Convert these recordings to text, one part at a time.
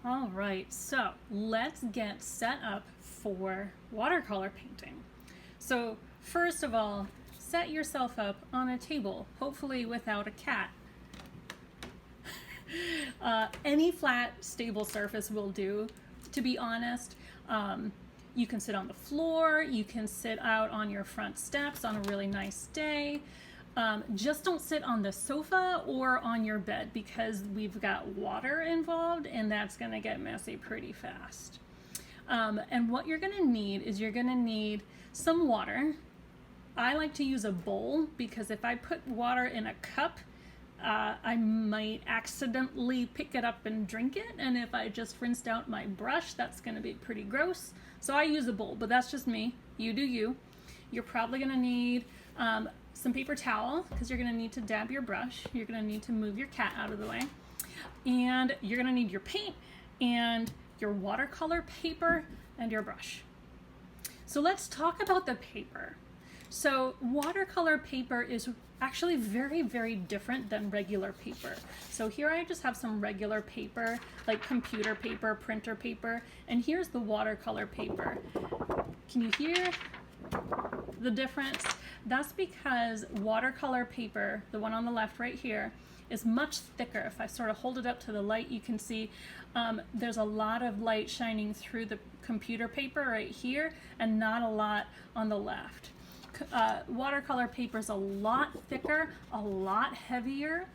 All right, so let's get set up for watercolor painting. So first of all, set yourself up on a table, hopefully without a cat. Any flat, stable surface will do, to be honest. You can sit on the floor, you can sit out on your front steps on a really nice day. Just don't sit on the sofa or on your bed because we've got water involved and that's going to get messy pretty fast. And what you're going to need is you're going to need some water. I like to use a bowl because if I put water in a cup, I might accidentally pick it up and drink it, and if I just rinsed out my brush, that's going to be pretty gross. So I use a bowl, but that's just me. You do you. You're probably going to need some paper towel because you're going to need to dab your brush. You're going to need to move your cat out of the way. And you're going to need your paint and your watercolor paper and your brush. So let's talk about the paper. So watercolor paper is actually very, very different than regular paper. So here I just have some regular paper, like computer paper, printer paper, and here's the watercolor paper. Can you hear the difference? That's because watercolor paper, the one on the left right here, is much thicker. If I sort of hold it up to the light, you can see there's a lot of light shining through the computer paper right here and not a lot on the left. Watercolor paper is a lot thicker, a lot heavier,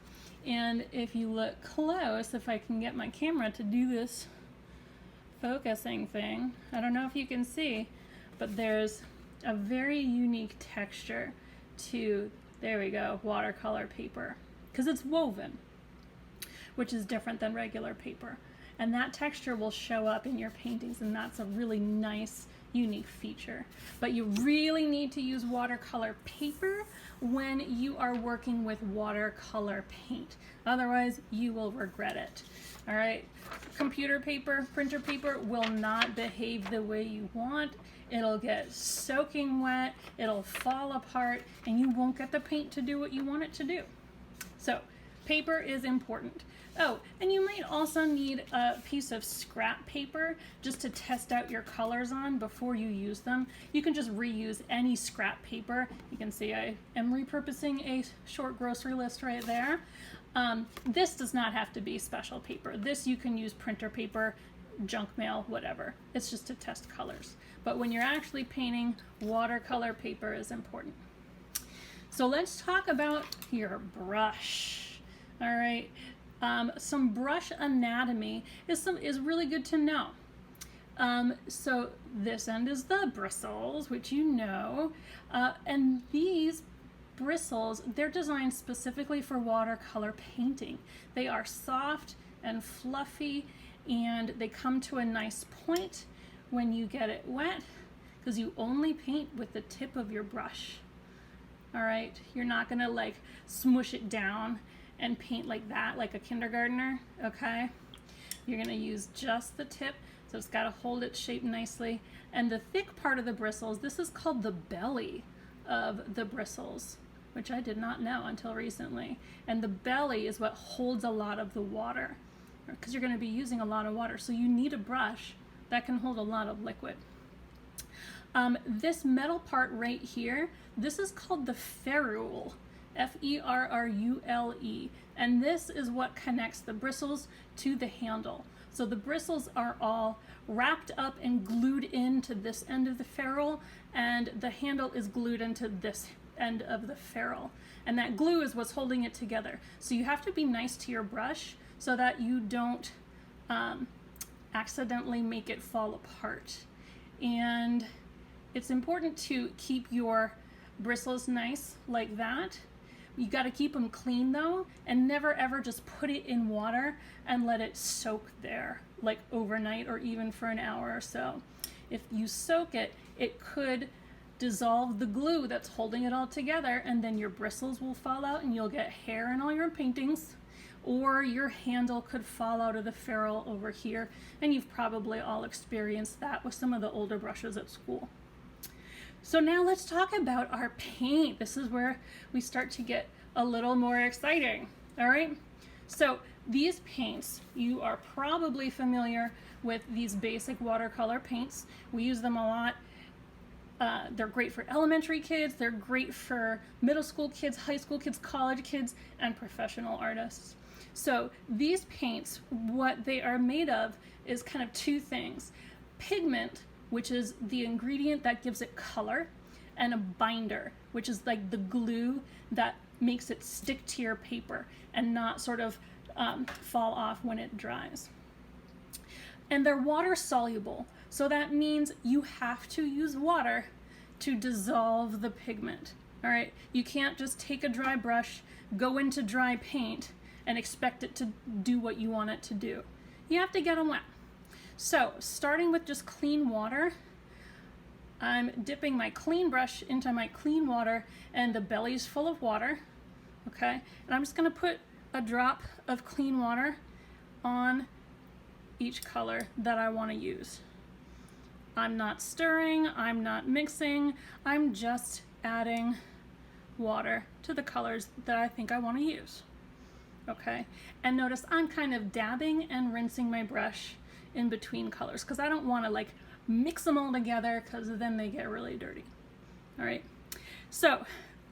and if you look close, if I can get my camera to do this focusing thing, I don't know if you can see, but there's a very unique texture to, there we go, watercolor paper, because it's woven, which is different than regular paper, and that texture will show up in your paintings, and that's a really nice unique feature. But you really need to use watercolor paper when you are working with watercolor paint. Otherwise, you will regret it. All right, computer paper, printer paper will not behave the way you want. It'll get soaking wet, it'll fall apart, and you won't get the paint to do what you want it to do. So paper is important. Oh, and you might also need a piece of scrap paper just to test out your colors on before you use them. You can just reuse any scrap paper. You can see I am repurposing a short grocery list right there. This does not have to be special paper. This you can use printer paper, junk mail, whatever. It's just to test colors. But when you're actually painting, watercolor paper is important. So let's talk about your brush. All right. Some brush anatomy is really good to know. So this end is the bristles, which you know, and these bristles, they're designed specifically for watercolor painting. They are soft and fluffy, and they come to a nice point when you get it wet, because you only paint with the tip of your brush. All right, you're not gonna like smush it down and paint like that, like a kindergartner, okay? You're gonna use just the tip, so it's gotta hold its shape nicely. And the thick part of the bristles, this is called the belly of the bristles, which I did not know until recently. And the belly is what holds a lot of the water, because you're gonna be using a lot of water, so you need a brush that can hold a lot of liquid. This metal part right here, this is called the ferrule. F-E-R-R-U-L-E, and this is what connects the bristles to the handle. So the bristles are all wrapped up and glued into this end of the ferrule, and the handle is glued into this end of the ferrule, and that glue is what's holding it together. So you have to be nice to your brush so that you don't accidentally make it fall apart. And it's important to keep your bristles nice like that. You got to keep them clean though, and never ever just put it in water and let it soak there like overnight or even for an hour or so. If you soak it, it could dissolve the glue that's holding it all together, and then your bristles will fall out and you'll get hair in all your paintings, or your handle could fall out of the ferrule over here, and you've probably all experienced that with some of the older brushes at school. So now let's talk about our paint. This is where we start to get a little more exciting. All right, So these paints, you are probably familiar with these basic watercolor paints. We use them a lot. They're great for elementary kids, they're great for middle school kids, high school kids, college kids, and professional artists. So these paints, what they are made of is kind of two things. Pigment, which is the ingredient that gives it color, and a binder, which is like the glue that makes it stick to your paper and not sort of fall off when it dries. And they're water soluble, so that means you have to use water to dissolve the pigment. All right, you can't just take a dry brush, go into dry paint, and expect it to do what you want it to do. You have to get them wet. So starting with just clean water, I'm dipping my clean brush into my clean water, and the belly's full of water, okay? And I'm just gonna put a drop of clean water on each color that I wanna use. I'm not stirring, I'm not mixing, I'm just adding water to the colors that I think I wanna use, okay? And notice I'm kind of dabbing and rinsing my brush in between colors because I don't wanna like mix them all together because then they get really dirty. All right, so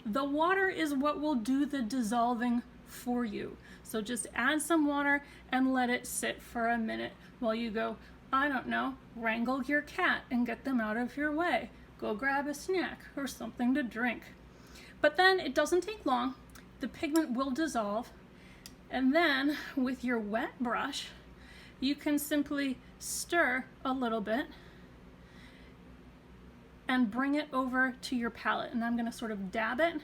the water is what will do the dissolving for you. So just add some water and let it sit for a minute while you go, I don't know, wrangle your cat and get them out of your way. Go grab a snack or something to drink. But then it doesn't take long. The pigment will dissolve. And then with your wet brush, you can simply stir a little bit and bring it over to your palette. And I'm gonna sort of dab it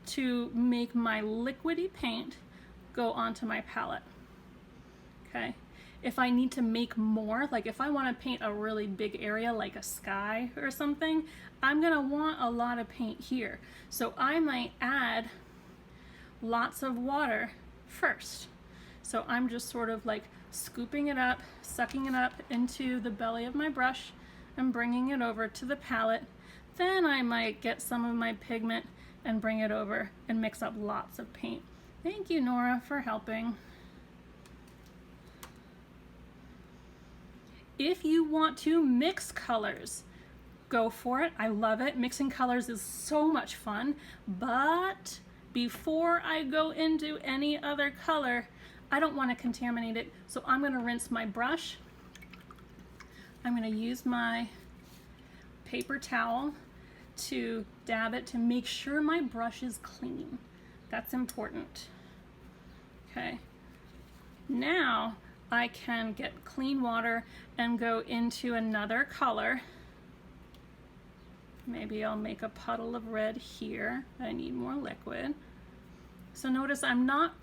to make my liquidy paint go onto my palette, okay? If I need to make more, like if I wanna paint a really big area like a sky or something, I'm gonna want a lot of paint here. So I might add lots of water first. So I'm just sort of like scooping it up, sucking it up into the belly of my brush and bringing it over to the palette. Then I might get some of my pigment and bring it over and mix up lots of paint. Thank you, Nora, for helping. If you want to mix colors, go for it. I love it. Mixing colors is so much fun. But before I go into any other color, I don't want to contaminate it. So I'm going to rinse my brush. I'm going to use my paper towel to dab it to make sure my brush is clean. That's important. Okay. Now I can get clean water and go into another color. Maybe I'll make a puddle of red here. I need more liquid. So notice I'm not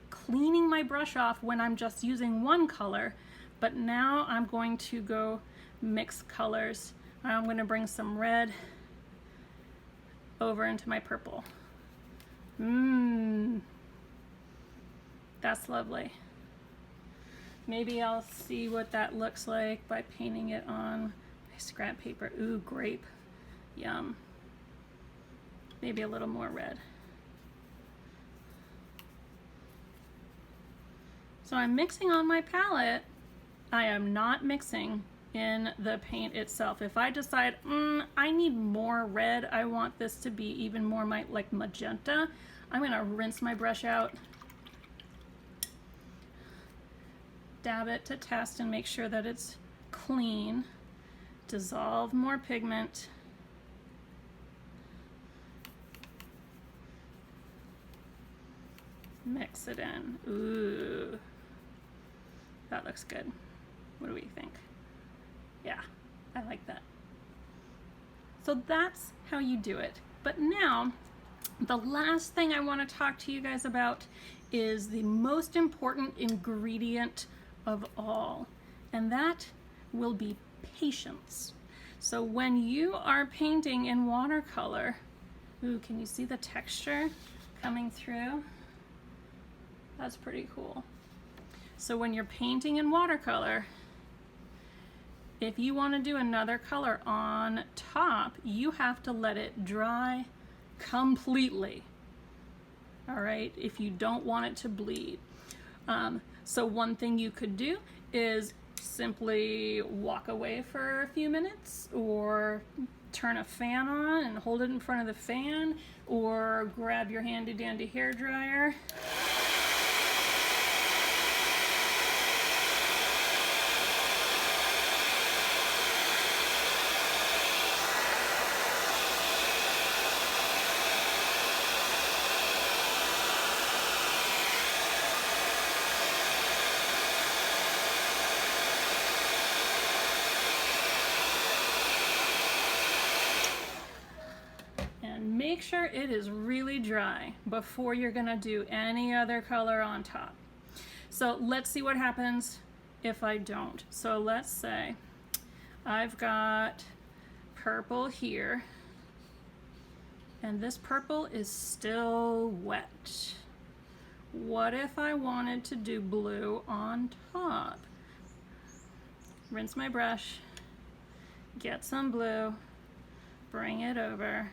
cleaning my brush off when I'm just using one color, but now I'm going to go mix colors. I'm going to bring some red over into my purple. That's lovely. Maybe I'll see what that looks like by painting it on my scrap paper. Ooh, grape. Yum. Maybe a little more red. So I'm mixing on my palette. I am not mixing in the paint itself. If I decide, I need more red, I want this to be even more like magenta, I'm gonna rinse my brush out, dab it to test and make sure that it's clean, dissolve more pigment, mix it in. Ooh, that looks good. What do we think? Yeah, I like that. So that's how you do it. But now, the last thing I want to talk to you guys about is the most important ingredient of all, and that will be patience. So when you are painting in watercolor, ooh, can you see the texture coming through? That's pretty cool. So when you're painting in watercolor, if you want to do another color on top, you have to let it dry completely. all right, if you don't want it to bleed. So one thing you could do is simply walk away for a few minutes, or turn a fan on and hold it in front of the fan, or grab your handy dandy hair dryer. Make sure it is really dry before you're gonna do any other color on top. So let's see what happens if I don't. So let's say I've got purple here, and this purple is still wet. What if I wanted to do blue on top? Rinse my brush, get some blue, bring it over.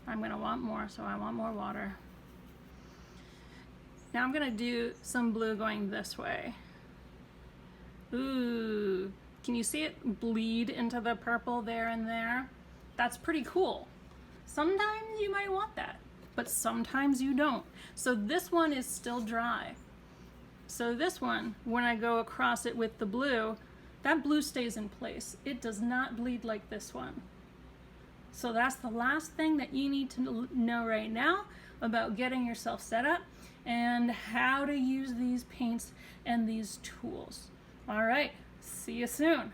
I'm gonna want more, so I want more water. Now I'm gonna do some blue going this way. Ooh, can you see it bleed into the purple there and there? That's pretty cool. Sometimes you might want that, but sometimes you don't. So this one is still dry. So this one, when I go across it with the blue, that blue stays in place. It does not bleed like this one. So that's the last thing that you need to know right now about getting yourself set up and how to use these paints and these tools. All right, see you soon.